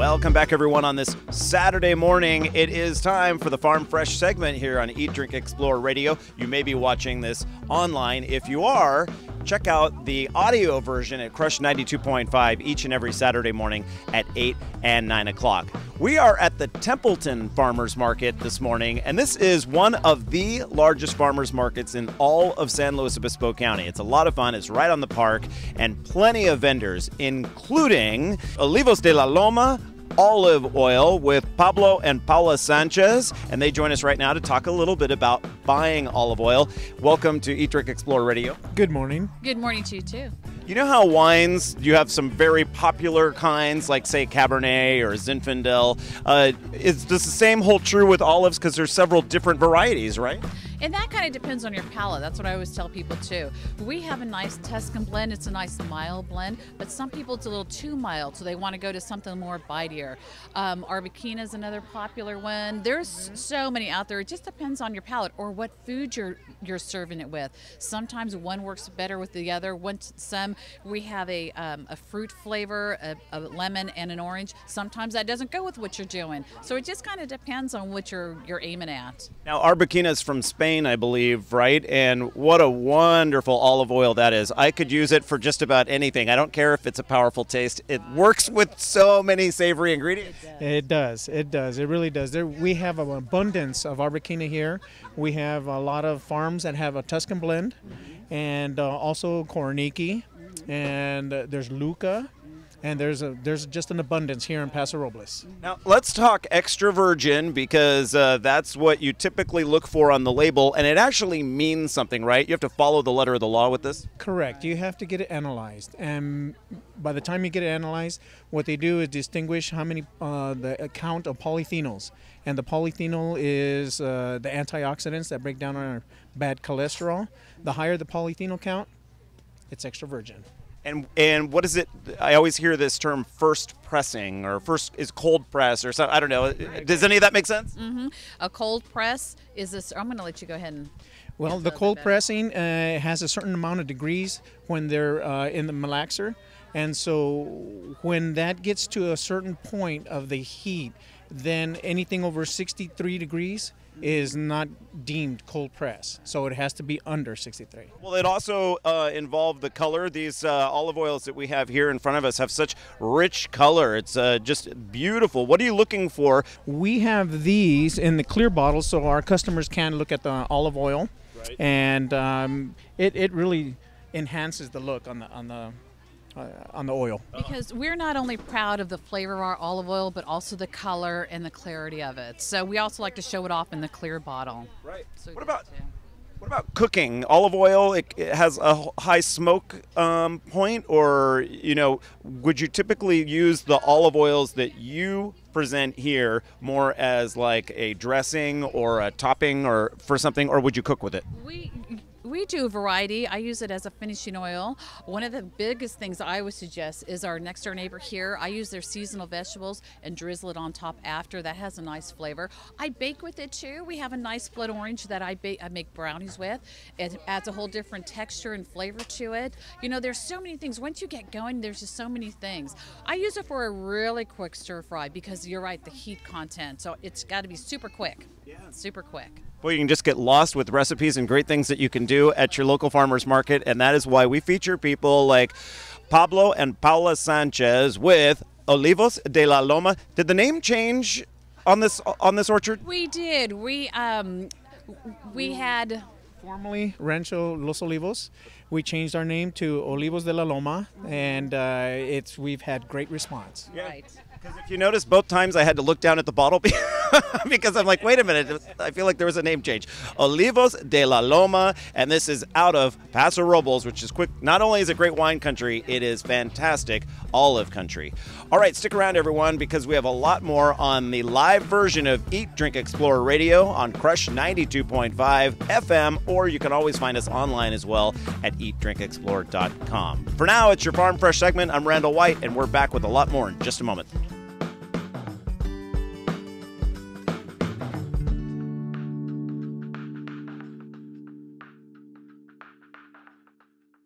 Welcome back, everyone, on this Saturday morning. It is time for the Farm Fresh segment here on Eat, Drink, Explore Radio. You may be watching this online. If you are, check out the audio version at Crush 92.5 each and every Saturday morning at 8 and 9 o'clock. We are at the Templeton Farmers Market this morning, and this is one of the largest farmers markets in all of San Luis Obispo County. It's a lot of fun. It's right on the park, and plenty of vendors, including Olivos de la Loma, olive oil with Pablo and Paula Sanchez, and they join us right now to talk a little bit about buying olive oil. Welcome to Eat, Drink, Explore Radio. Good morning. Good morning to you, too. You know how wines, you have some very popular kinds, like, say, Cabernet or Zinfandel. Does the same hold true with olives, because there's several different varieties, right? And that kind of depends on your palate. That's what I always tell people, too. We have a nice Tuscan blend. It's a nice mild blend, but some people it's a little too mild, so they want to go to something more bitier. Arbequina is another popular one. There's so many out there. It just depends on your palate or what food you're serving it with. Sometimes one works better with the other. We have a fruit flavor, a lemon and an orange. Sometimes that doesn't go with what you're doing. So it just kind of depends on what you're aiming at. Now, Arbequina is from Spain, I believe, right? And what a wonderful olive oil that is. I could use it for just about anything. I don't care if it's a powerful taste. It works with so many savory ingredients. It does. It does. It really does. We have an abundance of Arbequina here. We have a lot of farms that have a Tuscan blend, and also Coroniki, and there's Luca. And there's just an abundance here in Paso Robles. Now, let's talk extra virgin, because that's what you typically look for on the label, and it actually means something, right? You have to follow the letter of the law with this? Correct. You have to get it analyzed. And by the time you get it analyzed, what they do is distinguish how many, the count of polyphenols. And the polyphenol is the antioxidants that break down our bad cholesterol. The higher the polyphenol count, it's extra virgin. And what is it? I always hear this term first pressing, or first is cold press, or something. I don't know. Does any of that make sense? Mm-hmm. A cold press is this. I'm going to let you go ahead and. Well, the cold pressing has a certain amount of degrees when they're in the malaxer. And so when that gets to a certain point of the heat, then anything over 63 degrees is not deemed cold press, so it has to be under 63. Well, it also involved the color. These olive oils that we have here in front of us have such rich color. It's just beautiful. What are you looking for? We have these in the clear bottles, so our customers can look at the olive oil, right. And it really enhances the look on the oil. Because we're not only proud of the flavor of our olive oil, but also the color and the clarity of it. So we also like to show it off in the clear bottle. Right. So what about cooking? Olive oil, it has a high smoke point, or, you know, would you typically use the olive oils that you present here more as like a dressing or a topping or for something, or would you cook with it? We do a variety. I use it as a finishing oil. One of the biggest things I would suggest is our next door neighbor here. I use their seasonal vegetables and drizzle it on top after. That has a nice flavor. I bake with it too. We have a nice blood orange that I make brownies with. It adds a whole different texture and flavor to it. You know, there's so many things. Once you get going, there's just so many things. I use it for a really quick stir fry because you're right, the heat content. So it's got to be super quick. Yeah. Super quick. Well, you can just get lost with recipes and great things that you can do at your local farmers market, and that is why we feature people like Pablo and Paula Sanchez with Olivos de la Loma. Did the name change on this orchard? We did. We had formerly Rancho Los Olivos. We changed our name to Olivos de la Loma, and we've had great response. Yeah. Right. Because if you notice, both times I had to look down at the bottle because I'm like, wait a minute, I feel like there was a name change. Olivos de la Loma, and this is out of Paso Robles, which is quick. Not only is it great wine country, it is fantastic olive country. All right, stick around, everyone, because we have a lot more on the live version of Eat, Drink, Explore Radio on Crush 92.5 FM, or you can always find us online as well at eatdrinkexplore.com. For now, it's your Farm Fresh segment. I'm Randall White, and we're back with a lot more in just a moment.